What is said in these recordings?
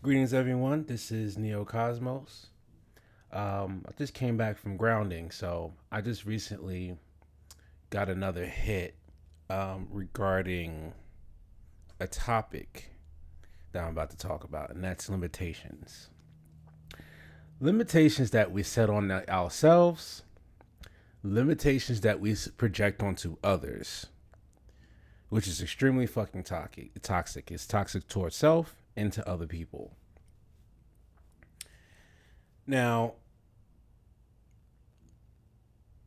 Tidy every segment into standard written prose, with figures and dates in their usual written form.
Greetings, everyone. This is Neo Cosmos. I just came back from grounding, so I just recently got another hit regarding a topic that I'm about to talk about, and that's limitations. Limitations that we set on ourselves, limitations that we project onto others, which is extremely fucking toxic. It's toxic towards self and to other people. Now,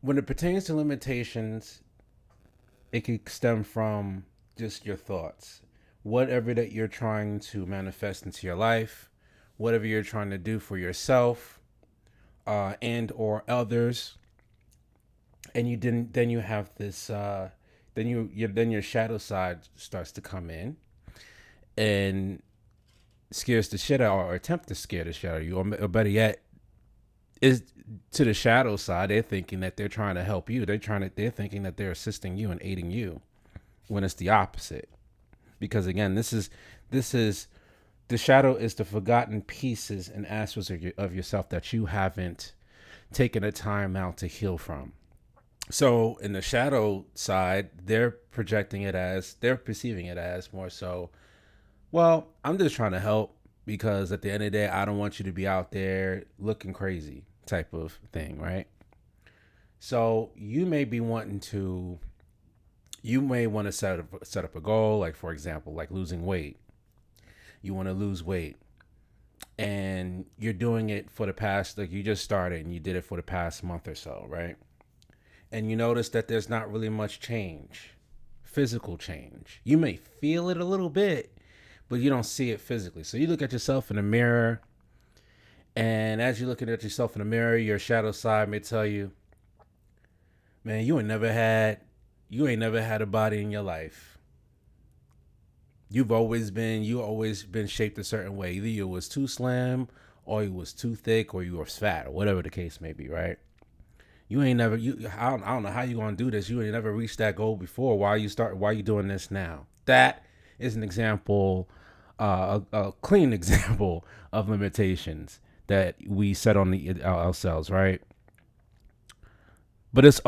when it pertains to limitations, it could stem from just your thoughts. Whatever that you're trying to manifest into your life, whatever you're trying to do for yourself and or others, and you didn't. Then you have this. Then your shadow side starts to come in and scares the shit out, or attempt to scare the shit out of you, or better yet, is to the shadow side. They're thinking that they're trying to help you. They're thinking that they're assisting you and aiding you, when it's the opposite. Because again, this is the shadow is the forgotten pieces and aspects of yourself that you haven't taken a time out to heal from. So in the shadow side, they're perceiving it as more so, well, I'm just trying to help because at the end of the day, I don't want you to be out there looking crazy type of thing, right? So you may want to set up a goal, like for example, like losing weight. You want to lose weight, and you're doing it for the past, like you just started and you did it for the past month or so, right? And you notice that there's not really much change, physical change. You may feel it a little bit, but you don't see it physically. So you look at yourself in the mirror, and as you're looking at yourself in the mirror, your shadow side may tell you, man, you ain't never had a body in your life. You always been shaped a certain way. Either you was too slim, or you was too thick, or you was fat, or whatever the case may be, right? You ain't never you I don't know how you gonna do this. You ain't never reached that goal before. Why you doing this now? That is an example, a clean example of limitations that we set on ourselves, right? But it's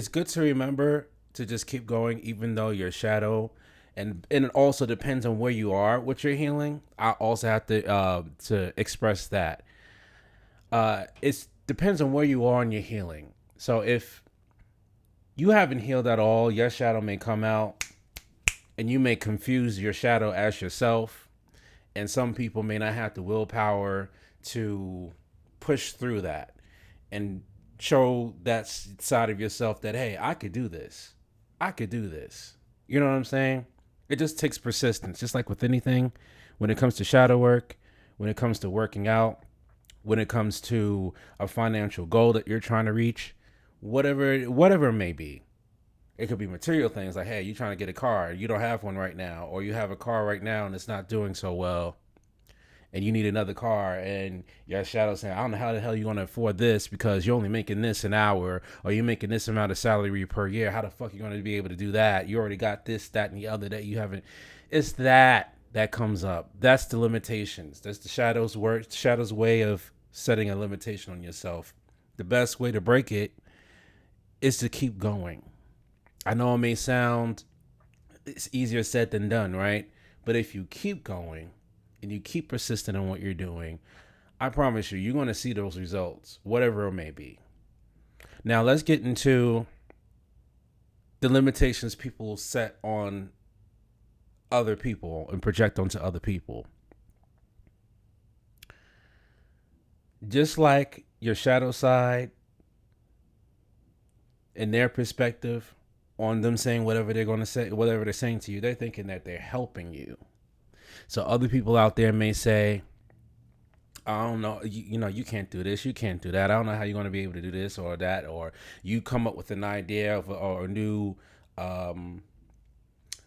good to remember to just keep going, even though your shadow, and it also depends on where you are with your healing. I also have to express that it depends on where you are in your healing. So if you haven't healed at all, your shadow may come out, and you may confuse your shadow as yourself. And some people may not have the willpower to push through that and show that side of yourself that, hey, I could do this. I could do this. You know what I'm saying? It just takes persistence, just like with anything. When it comes to shadow work, when it comes to working out, when it comes to a financial goal that you're trying to reach, whatever it may be. It could be material things like, hey, you're trying to get a car, you don't have one right now, or you have a car right now and it's not doing so well, and you need another car, and your shadow saying, I don't know how the hell you're gonna afford this because you're only making this an hour, or you're making this amount of salary per year. How the fuck are you gonna be able to do that? You already got this, that, and the other that you haven't. It's that comes up. That's the limitations. That's the shadow's way of setting a limitation on yourself. The best way to break it is to keep going. I know it may sound, it's easier said than done, right? But if you keep going and you keep persistent in what you're doing, I promise you, you're going to see those results, whatever it may be. Now, let's get into the limitations people set on other people and project onto other people. Just like your shadow side and their perspective on them saying whatever they're going to say, whatever they're saying to you, they're thinking that they're helping you. So other people out there may say, I don't know, you can't do this, you can't do that. I don't know how you're going to be able to do this or that, or you come up with an idea of or a new, um,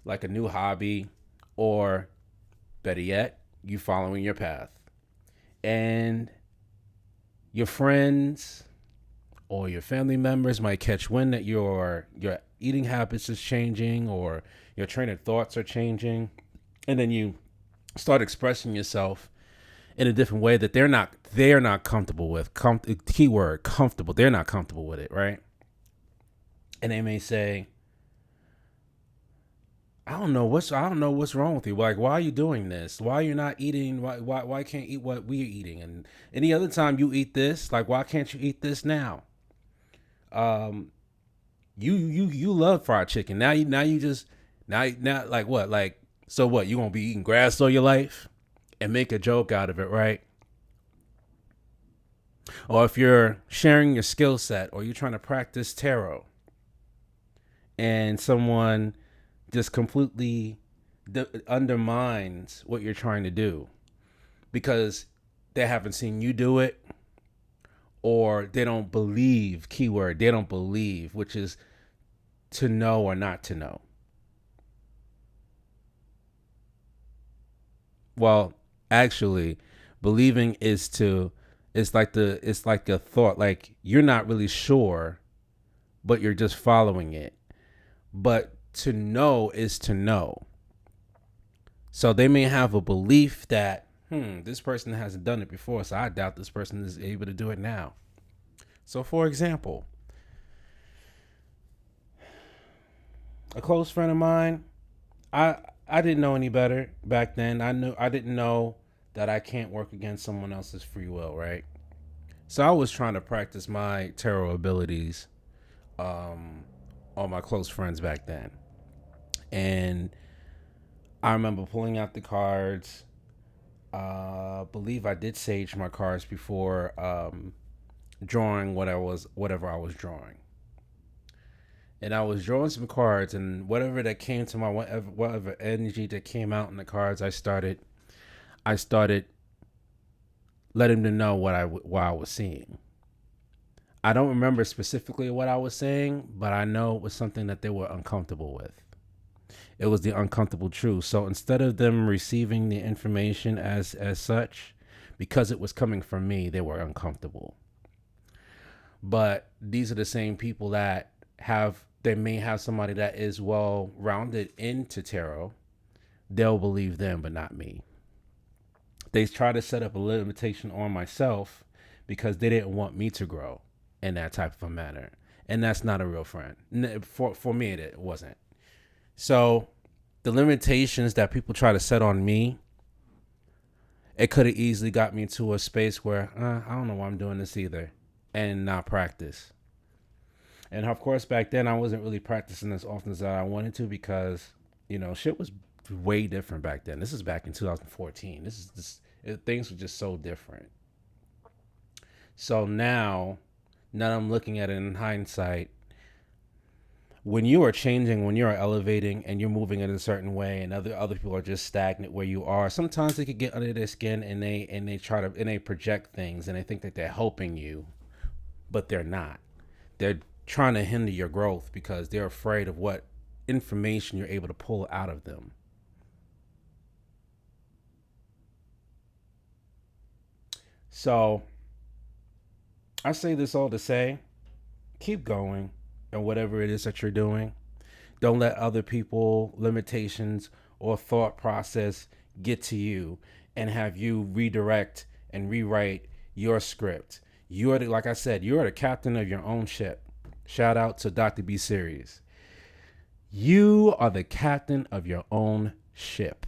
like a new hobby, or better yet, you following your path, and your friends or your family members might catch wind that your eating habits is changing, or your train of thoughts are changing, and then you start expressing yourself in a different way that they're not comfortable with. Keyword comfortable. They're not comfortable with it, right? And they may say, I don't know what's wrong with you. Like, why are you doing this? Why are you not eating? Why can't you eat what we're eating? And any other time you eat this, like, why can't you eat this now? Um, you love fried chicken. Now you just now like what? Like, so what? You gonna be eating grass all your life and make a joke out of it, right? Or if you're sharing your skill set or you're trying to practice tarot and someone just completely undermines what you're trying to do because they haven't seen you do it, or they don't believe, keyword, they don't believe, which is to know or not to know. Well, actually, believing it's like a thought, like you're not really sure, but you're just following it. But to know is to know. So they may have a belief that, this person hasn't done it before, so I doubt this person is able to do it now. So, for example, a close friend of mine, I I didn't know any better back then. I didn't know that I can't work against someone else's free will, right? So I was trying to practice my tarot abilities um, on my close friends back then, and I remember pulling out the cards. Believe I did sage my cards before drawing whatever I was drawing, and I was drawing some cards, and whatever that came to my whatever energy that came out in the cards, I started letting them know what I was seeing. I don't remember specifically what I was saying, but I know it was something that they were uncomfortable with. It was the uncomfortable truth. So instead of them receiving the information as such, because it was coming from me, they were uncomfortable. But these are the same people that they may have somebody that is well rounded into tarot. They'll believe them, but not me. They try to set up a limitation on myself because they didn't want me to grow in that type of a manner. And that's not a real friend. For me, it wasn't. So the limitations that people try to set on me, it could have easily got me to a space where I don't know why I'm doing this either, and not practice. And of course, back then I wasn't really practicing as often as I wanted to because shit was way different back then. This is back in 2014. Things were just so different. So now that I'm looking at it in hindsight, when you are changing, when you are elevating and you're moving in a certain way and other people are just stagnant where you are, sometimes they could get under their skin and they project things and they think that they're helping you, but they're not. They're trying to hinder your growth because they're afraid of what information you're able to pull out of them. So I say this all to say, keep going and whatever it is that you're doing. Don't let other people limitations or thought process get to you and have you redirect and rewrite your script. Like I said, you're the captain of your own ship. Shout out to Dr. B Series. You are the captain of your own ship.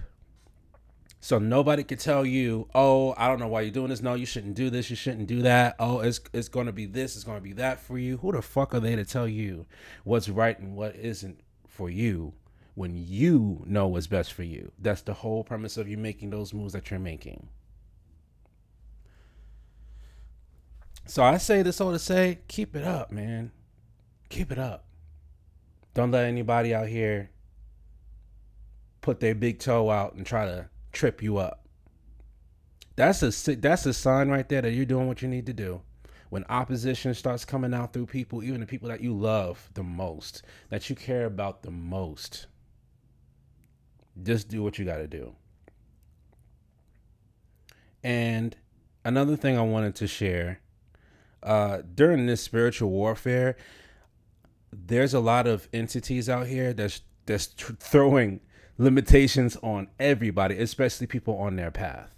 So nobody could tell you, oh, I don't know why you're doing this. No, you shouldn't do this. You shouldn't do that. Oh, it's going to be this. It's going to be that for you. Who the fuck are they to tell you what's right and what isn't for you when you know what's best for you? That's the whole premise of you making those moves that you're making. So I say this all to say, keep it up, man. Keep it up. Don't let anybody out here put their big toe out and try to trip you up. That's a sign right there that you're doing what you need to do. When opposition starts coming out through people, even the people that you love the most, that you care about the most, just do what you got to do. And another thing I wanted to share, during this spiritual warfare, there's a lot of entities out here that's throwing limitations on everybody, especially people on their path.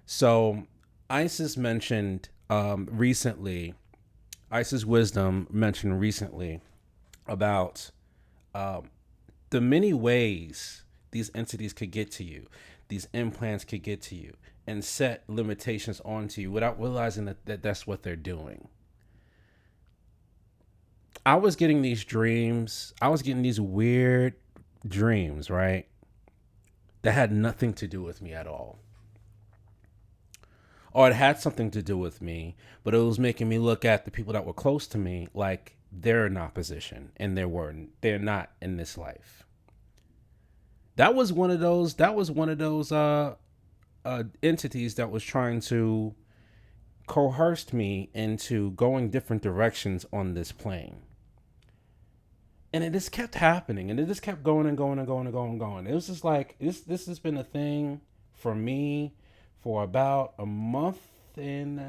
So Isis mentioned recently, Isis Wisdom mentioned recently about um, the many ways these entities could get to you, these implants could get to you, and set limitations onto you without realizing that that's what they're doing. I was getting these dreams, I was getting these weird dreams, right? That had nothing to do with me at all. Or it had something to do with me, but it was making me look at the people that were close to me like they're in opposition and they're not in this life. That was one of those entities that was trying to coerce me into going different directions on this plane. And it just kept happening, and it just kept going and going and going and going and going. It was just like this has been a thing for me for about a month and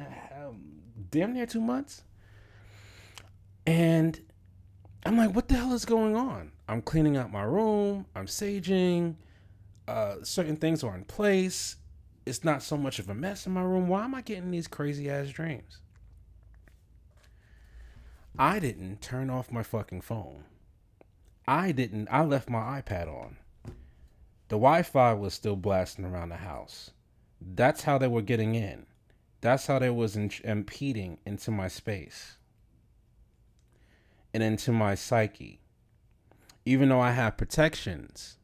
damn near 2 months. And I'm like, what the hell is going on? I'm cleaning out my room, I'm saging, certain things are in place. It's not so much of a mess in my room. Why am I getting these crazy ass dreams? I didn't turn off my fucking phone. I left my iPad on. The Wi-Fi was still blasting around the house. That's how they were getting in. That's how they was impeding into my space and into my psyche. Even though I have protections,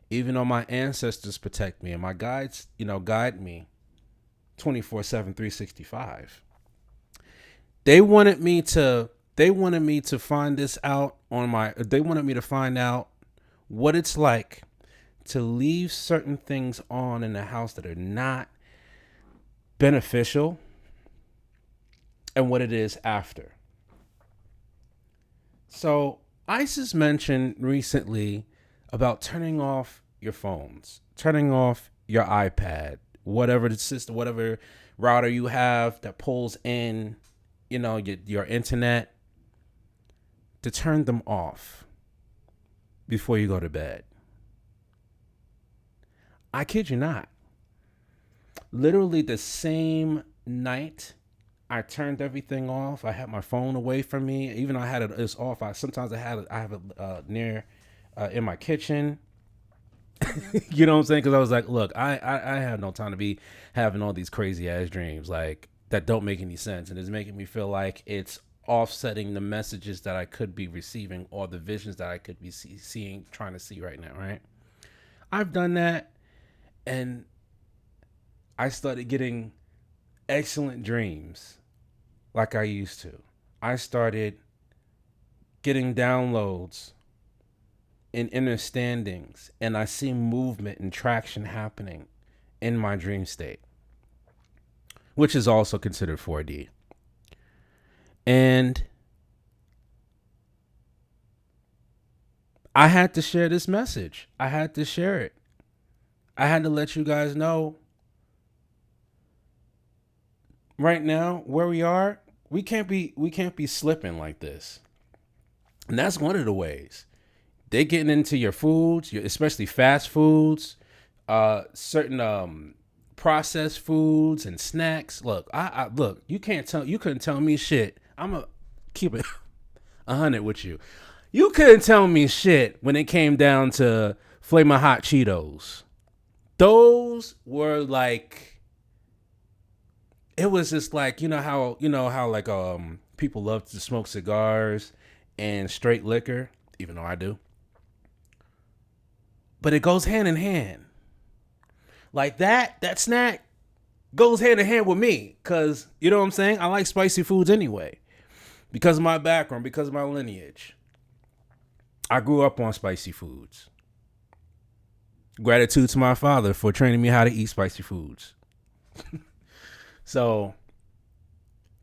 even though my ancestors protect me and my guides, guide me 24/7, 365. They wanted me to find this out they wanted me to find out what it's like to leave certain things on in the house that are not beneficial and what it is after. So ISIS mentioned recently about turning off your phones, turning off your iPad, whatever the system, whatever router you have that pulls in, your internet, to turn them off before you go to bed. I kid you not. Literally the same night I turned everything off. I had my phone away from me. Even though I had it's off. I have it near in my kitchen. You know what I'm saying? Because I was like, look, I have no time to be having all these crazy ass dreams like that don't make any sense, and it's making me feel like it's offsetting the messages that I could be receiving or the visions that I could be seeing, trying to see right now. Right? I've done that, and I started getting excellent dreams like I used to. I started getting downloads in understandings, and I see movement and traction happening in my dream state, which is also considered 4D. And I had to share this message. I had to share it. I had to let you guys know right now where we are. We can't be slipping like this. And that's one of the ways. They getting into your foods, especially fast foods, certain processed foods and snacks. Look, I look. You couldn't tell me shit. I'm gonna keep it 100 with you. You couldn't tell me shit when it came down to Flamin' Hot Cheetos. Those were like, it was just like, how like people love to smoke cigars and straight liquor, even though I do. But it goes hand in hand. Like that snack goes hand in hand with me, cause you know what I'm saying? I like spicy foods anyway. Because of my background, because of my lineage. I grew up on spicy foods. Gratitude to my father for training me how to eat spicy foods. So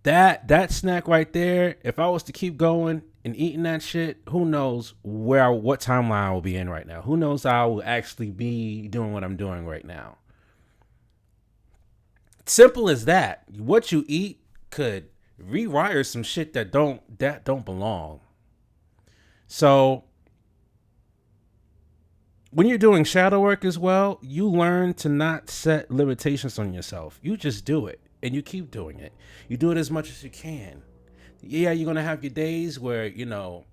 that snack right there, if I was to keep going and eating that shit, who knows what timeline I will be in right now. Who knows how I will actually be doing what I'm doing right now. Simple as that. What you eat could rewire some shit that don't belong. So when you're doing shadow work as well, you learn to not set limitations on yourself. You just do it and you keep doing it. You do it as much as you can. Yeah, you're going to have your days where, you're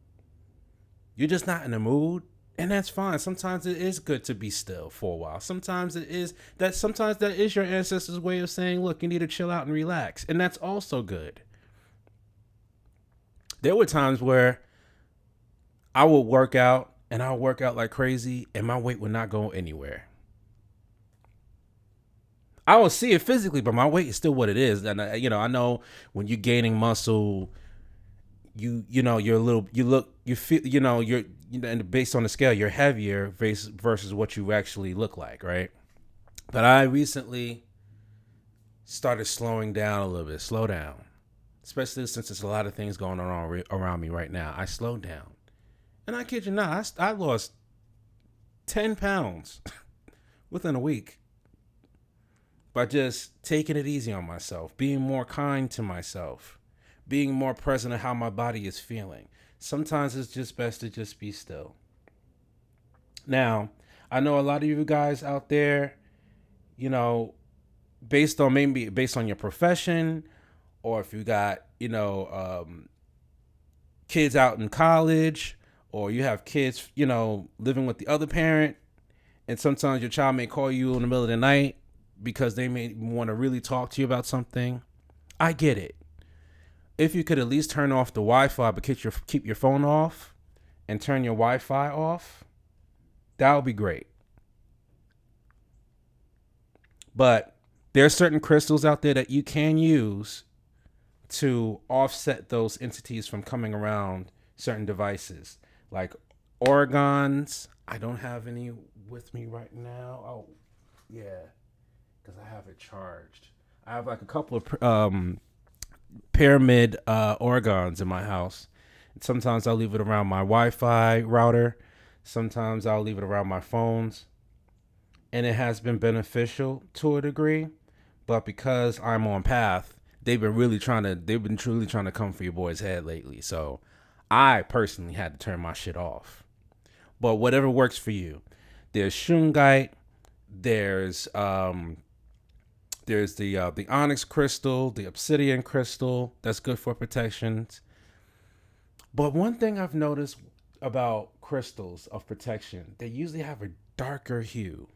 just not in the mood. And that's fine. Sometimes it is good to be still for a while. Sometimes that is your ancestors' way of saying, look, you need to chill out and relax. And that's also good. There were times where I would work out and I would work out like crazy and my weight would not go anywhere. I will see it physically, but my weight is still what it is. And I know when you're gaining muscle, you're a little, you feel, and based on the scale, you're heavier versus what you actually look like, right? But I recently started slowing down a little bit. Slow down, especially since there's a lot of things going on around me right now. I slowed down, and I kid you not, I lost 10 pounds within a week by just taking it easy on myself, being more kind to myself, being more present of how my body is feeling. Sometimes it's just best to just be still. Now, I know a lot of you guys out there, you know, based on your profession, or if you got, kids out in college, or you have kids, living with the other parent, and sometimes your child may call you in the middle of the night because they may want to really talk to you about something. I get it. If you could at least turn off the Wi-Fi, but keep your phone off and turn your Wi-Fi off, that would be great. But there are certain crystals out there that you can use to offset those entities from coming around certain devices, like orgons. I don't have any with me right now. Oh, yeah, because I have it charged. I have like a couple of pyramid orgons in my house. Sometimes I'll leave it around my Wi-Fi router. Sometimes I'll leave it around my phones. And it has been beneficial to a degree. But because I'm on path, they've been truly trying to come for your boy's head lately. So I personally had to turn my shit off. But whatever works for you. There's shungite. There's the onyx crystal, the obsidian crystal. That's good for protections. But one thing I've noticed about crystals of protection, they usually have a darker hue.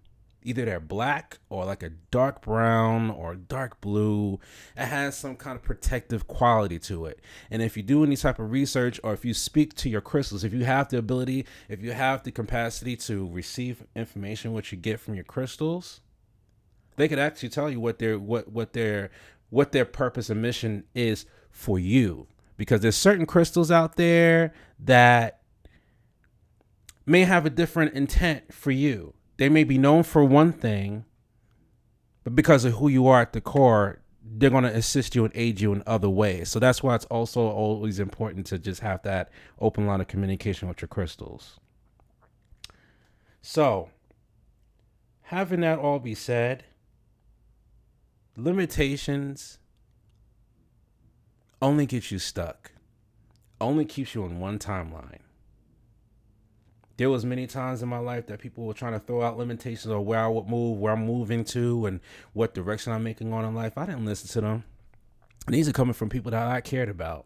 Either they're black or like a dark brown or dark blue. It has some kind of protective quality to it. And if you do any type of research, or if you speak to your crystals, if you have the ability, if you have the capacity to receive information what you get from your crystals, they could actually tell you what their purpose and mission is for you. Because there's certain crystals out there that may have a different intent for you. They may be known for one thing, but because of who you are at the core, they're going to assist you and aid you in other ways. So that's why it's also always important to just have that open line of communication with your crystals. So, having that all be said, limitations only get you stuck, only keeps you in one timeline. There was many times in my life that people were trying to throw out limitations on where I would move, where I'm moving to, and what direction I'm making on in life. I didn't listen to them. And these are coming from people that I cared about.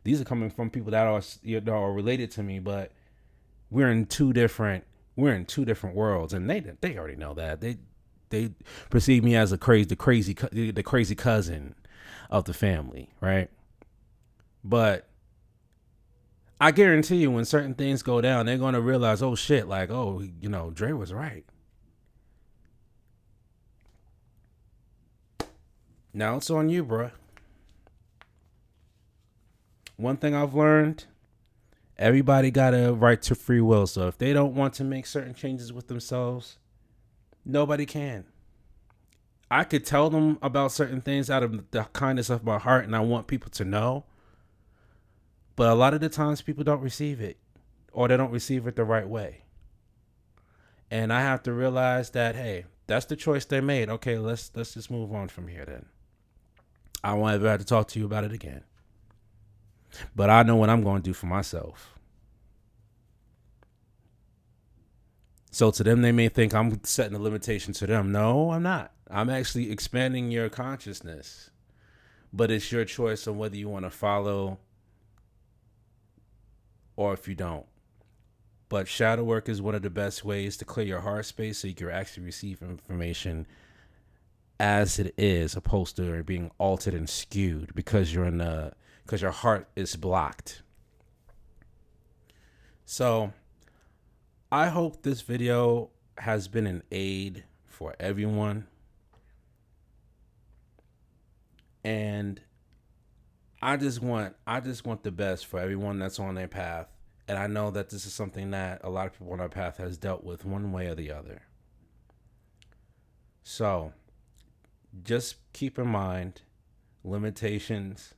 These are coming from people that are related to me, but we're in two different worlds, and they already know that. They perceive me as the crazy cousin of the family, right? But I guarantee you, when certain things go down, they're going to realize, oh shit, like, oh, Dre was right. Now it's on you, bruh. One thing I've learned, everybody got a right to free will. So if they don't want to make certain changes with themselves, nobody can. I could tell them about certain things out of the kindness of my heart, and I want people to know. But a lot of the times people don't receive it, or they don't receive it the right way. And I have to realize that, hey, that's the choice they made. Okay, let's just move on from here then. I won't ever have to talk to you about it again. But I know what I'm going to do for myself. So to them, they may think I'm setting a limitation to them. No, I'm not. I'm actually expanding your consciousness. But it's your choice on whether you want to follow or if you don't. But shadow work is one of the best ways to clear your heart space so you can actually receive information as it is, opposed to it being altered and skewed because because your heart is blocked. So I hope this video has been an aid for everyone. And I just want the best for everyone that's on their path. And I know that this is something that a lot of people on our path has dealt with one way or the other. So just keep in mind limitations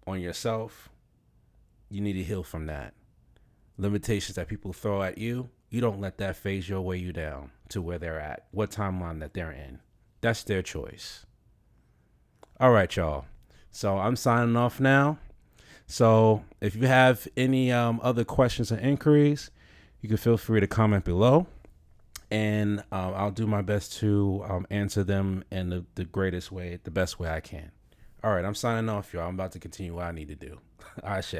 on yourself. You need to heal from that. Limitations that people throw at you, you don't let that phase your way you down to where they're at, what timeline that they're in. That's their choice. All right, y'all. So I'm signing off now. So if you have any other questions or inquiries, you can feel free to comment below. And I'll do my best to answer them in the greatest way, the best way I can. All right, I'm signing off, y'all. I'm about to continue what I need to do. Ashe.